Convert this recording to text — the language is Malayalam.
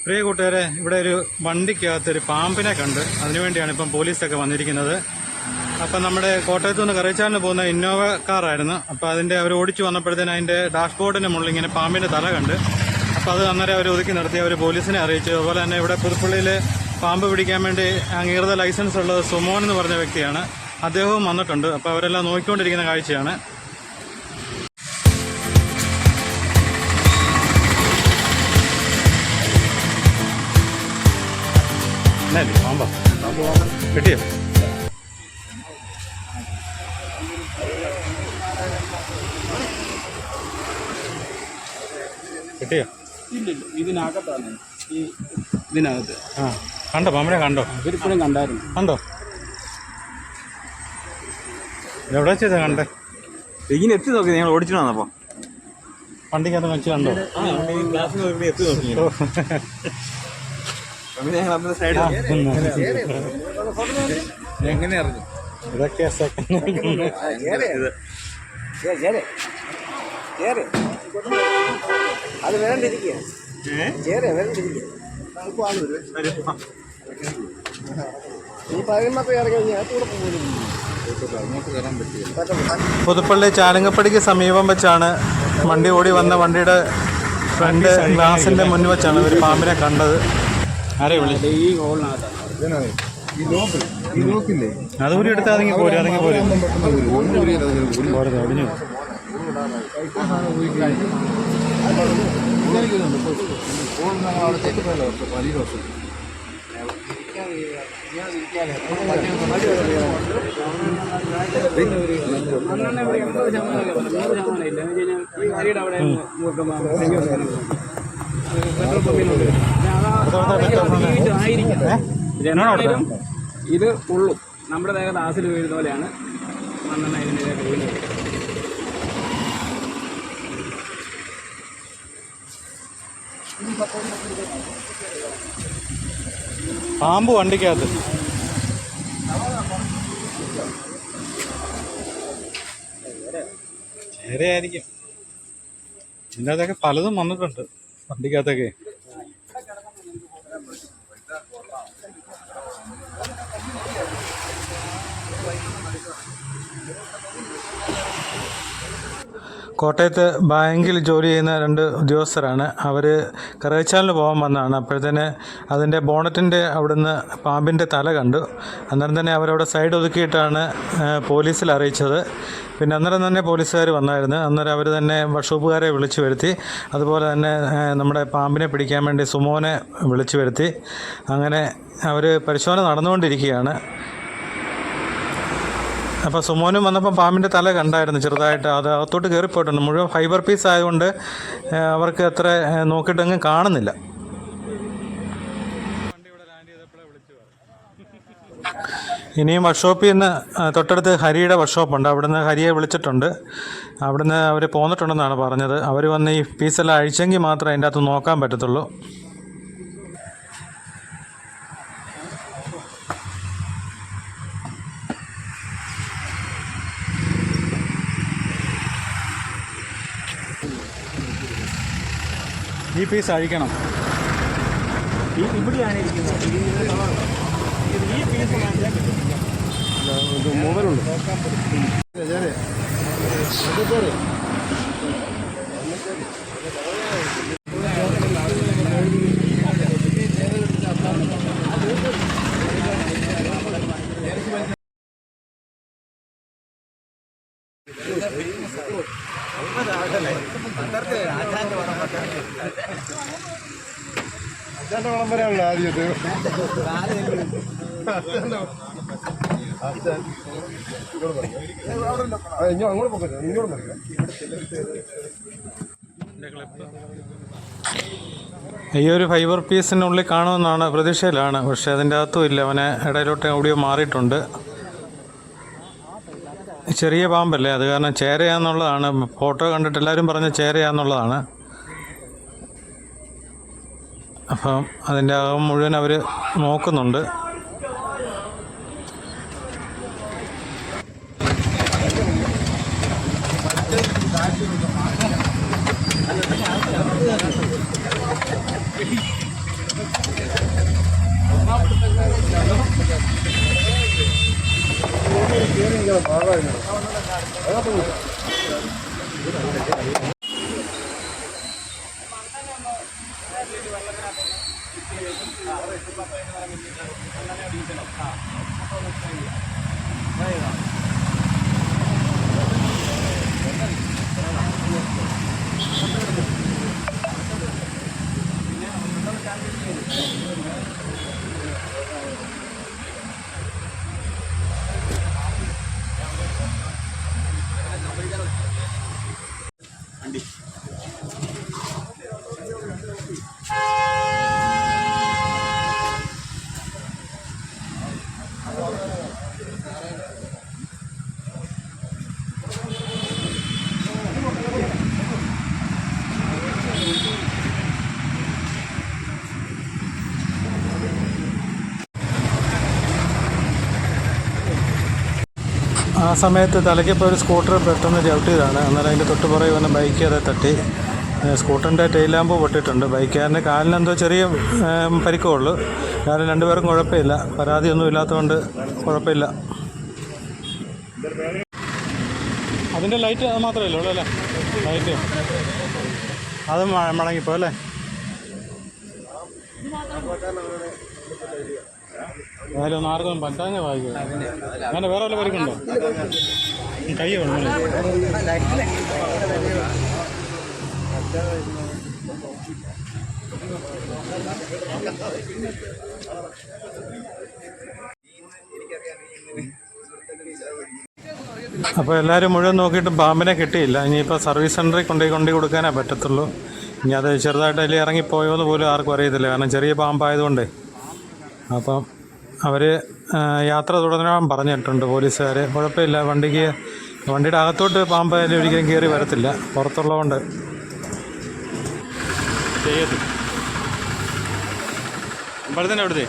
പ്രിയ കൂട്ടുകാരെ, ഇവിടെ ഒരു വണ്ടിക്കകത്തൊരു പാമ്പിനെ കണ്ട്. അതിനുവേണ്ടിയാണ് ഇപ്പം പോലീസൊക്കെ വന്നിരിക്കുന്നത്. അപ്പം നമ്മുടെ കോട്ടയത്തു നിന്ന് കറൈച്ചാലിന് പോകുന്ന ഇന്നോവ കാറായിരുന്നു. അപ്പോൾ അതിൻ്റെ അവർ ഓടിച്ചു വന്നപ്പോഴത്തേന് അതിൻ്റെ ഡാഷ്ബോർഡിന് മുകളിൽ ഇങ്ങനെ പാമ്പിൻ്റെ തല കണ്ട്. അപ്പോൾ അത് അന്നേരം അവർ ഒതുക്കി നിർത്തി അവർ പോലീസിനെ അറിയിച്ചു. അതുപോലെ തന്നെ ഇവിടെ പുതുപ്പള്ളിയിൽ പാമ്പ് പിടിക്കാൻ വേണ്ടി അംഗീകൃത ലൈസൻസ് ഉള്ളത് സുമോൻ എന്ന് പറഞ്ഞ വ്യക്തിയാണ്. അദ്ദേഹവും വന്നിട്ടുണ്ട്. അപ്പോൾ അവരെല്ലാം നോക്കിക്കൊണ്ടിരിക്കുന്ന കാഴ്ചയാണ്. പാമ്പാ കിട്ടിയോ? കിട്ടിയോ? ഇല്ലില്ല, ഇതിനകത്താണ്. ഇതിനകത്ത് കണ്ടോ പാമ്പിനെ? കണ്ടോ? ഇവരിപ്പോഴും കണ്ടായിരുന്നു. കണ്ടോ? എവിടെ ചെയ്താ കണ്ടേ? ഇങ്ങനെ എത്തി നോക്കി. ഞങ്ങൾ ഓടിച്ചു വന്നപ്പോ വണ്ടിക്കകത്ത് വെച്ച് കണ്ടോ? എത്തി നോക്കി. എങ്ങനെ അറിഞ്ഞു? ഇതൊക്കെ അത് വേണ്ടിരിക്കുക. പുതുപ്പള്ളി ചാലങ്ങപ്പടിക്ക് സമീപം വെച്ചാണ് വണ്ടി ഓടി വന്ന വണ്ടിയുടെ ഫ്രണ്ട് ഗ്ലാസിന്റെ മുന്നിൽ വെച്ചാണ് ഒരു പാമ്പിനെ കണ്ടത്. ആരെ വിളിച്ചു? ഈ ഹോളിനകത്താണ്. അതുകൂടി എടുത്ത് അതെങ്കിൽ പോരും, അതെങ്കിൽ പോരും. പോരുത്, ഒടിഞ്ഞു. ഇത് ഉള്ളും നമ്മുടെ ദേഹത്ത് ആസിഡ് വീഴുന്ന പോലെയാണ് മണ്ണെണ്ണ ഇതിൻ്റെ വീഴുന്നത്. പാമ്പ് വണ്ടിക്കകത്ത്. ചേരയായിരിക്കും. ഇതിനകത്തൊക്കെ പലതും വന്നിട്ടുണ്ട് വണ്ടിക്കകത്തൊക്കെ. കോട്ടയത്ത് ബാങ്കിൽ ജോലി ചെയ്യുന്ന 2 ഉദ്യോഗസ്ഥരാണ്. അവർ കറൈച്ചാലിന് പോകാൻ വന്നതാണ്. അപ്പോഴത്തേന് അതിൻ്റെ ബോണറ്റിൻ്റെ അവിടുന്ന് പാമ്പിൻ്റെ തല കണ്ടു. അന്നേരം തന്നെ അവരവിടെ സൈഡ് ഒതുക്കിയിട്ടാണ് പോലീസിൽ അറിയിച്ചത്. പിന്നെ അന്നേരം തന്നെ പോലീസുകാർ വന്നായിരുന്നു. അന്നേരം അവർ തന്നെ വർക്ക്ഷോപ്പുകാരെ വിളിച്ചു വരുത്തി. അതുപോലെ തന്നെ നമ്മുടെ പാമ്പിനെ പിടിക്കാൻ വേണ്ടി സുമോനെ വിളിച്ചു വരുത്തി. അങ്ങനെ അവർ പരിശോധന നടന്നുകൊണ്ടിരിക്കുകയാണ്. അപ്പോൾ സുമോനും വന്നപ്പോൾ പാമ്പിൻ്റെ തല കണ്ടായിരുന്നു ചെറുതായിട്ട്. അത് അകത്തോട്ട് കയറിപ്പോയിട്ടുണ്ട്. മുഴുവൻ ഫൈബർ പീസ് ആയതുകൊണ്ട് അവർക്ക് അത്ര നോക്കിയിട്ടങ്ങ് കാണുന്നില്ല. ഇനിയും വർക്ക്ഷോപ്പിൽ നിന്ന് തൊട്ടടുത്ത് ഹരിയുടെ വർക്ക്ഷോപ്പുണ്ട്. അവിടുന്ന് ഹരിയെ വിളിച്ചിട്ടുണ്ട്. അവിടുന്ന് അവർ പോന്നിട്ടുണ്ടെന്നാണ് പറഞ്ഞത്. അവർ വന്ന് ഈ പീസെല്ലാം അഴിച്ചെങ്കിൽ മാത്രമേ അതിൻ്റെ അകത്ത് നോക്കാൻ പറ്റത്തുള്ളൂ. ഈ പീസ് അഴിക്കണം. ഇവിടെയാണ് ഇരിക്കുന്നത്. ഈ പീസ് മാറ്റാൻ മൂവലുണ്ട്. അച്ഛൻ്റെ വിളംബരമാണല്ലോ ആദ്യത്തെ. അങ്ങോട്ട് പോകരുത്, ഇങ്ങോട്ട് മറിക്കാം. ഈ ഒരു ഫൈബർ പീസിനുള്ളിൽ കാണുമെന്നാണ് പ്രതീക്ഷയിലാണ്. പക്ഷേ അതിൻ്റെ അകത്തും ഇല്ല. അവനെ ഇടയിലോട്ട് എവിടെയോ മാറിയിട്ടുണ്ട്. ചെറിയ പാമ്പല്ലേ, അത് കാരണം ചേരയാന്നുള്ളതാണ്. ഫോട്ടോ കണ്ടിട്ട് എല്ലാവരും പറഞ്ഞ ചേരയാന്നുള്ളതാണ്. അപ്പം അതിൻ്റെ അകം മുഴുവൻ അവർ നോക്കുന്നുണ്ട്. ആ സമയത്ത് തലയ്ക്കിപ്പോൾ ഒരു സ്കൂട്ടർ പെട്ടെന്ന് ചവിട്ടിയതാണ്. അന്നേരം അതിൻ്റെ തൊട്ട് പുറകെ വന്ന് ബൈക്ക് അത് തട്ടി. സ്കൂട്ടറിൻ്റെ ടെയിൽ ലാമ്പ് പൊട്ടിയിട്ടുണ്ട്. ബൈക്കുകാരൻ്റെ കാലിനെന്തോ ചെറിയ പരിക്കമുള്ളൂ. കാരണം രണ്ടുപേർക്കും കുഴപ്പമില്ല. പരാതിയൊന്നും ഇല്ലാത്തതുകൊണ്ട് കുഴപ്പമില്ല. അതിൻ്റെ ലൈറ്റ് അത് മാത്രമേ ഉള്ളൂ അല്ലേ? ലൈറ്റ് അത് മടങ്ങിപ്പോ അല്ലേ? എന്നാലും ഒന്ന് ആർക്കും പറ്റാഞ്ഞ വായിക്കുക. അങ്ങനെ വേറെ വല്ല പരിക്കുണ്ടോ? കൈ വേണം. അപ്പോൾ എല്ലാവരും മുഴുവൻ നോക്കിയിട്ട് പാമ്പിനെ കിട്ടിയില്ല. ഇനിയിപ്പോൾ സർവീസ് സെൻ്ററിൽ കൊണ്ടു കൊടുക്കാനേ പറ്റത്തുള്ളൂ. ഇനി അത് ചെറുതായിട്ട് അതിൽ ഇറങ്ങിപ്പോയോ എന്ന് പോലും ആർക്കും അറിയത്തില്ല. കാരണം ചെറിയ പാമ്പായതുകൊണ്ടേ. അപ്പം അവർ യാത്ര തുടരാൻ പറഞ്ഞിട്ടുണ്ട് പോലീസുകാർ. കുഴപ്പമില്ല, വണ്ടിയുടെ അകത്തോട്ട് പാമ്പായാലും ഒരിക്കലും കയറി വരത്തില്ല, പുറത്തുള്ളതുകൊണ്ട് ചെയ്യത്തില്ല. അമ്പലത്തിൻ്റെ അവിടുത്തെ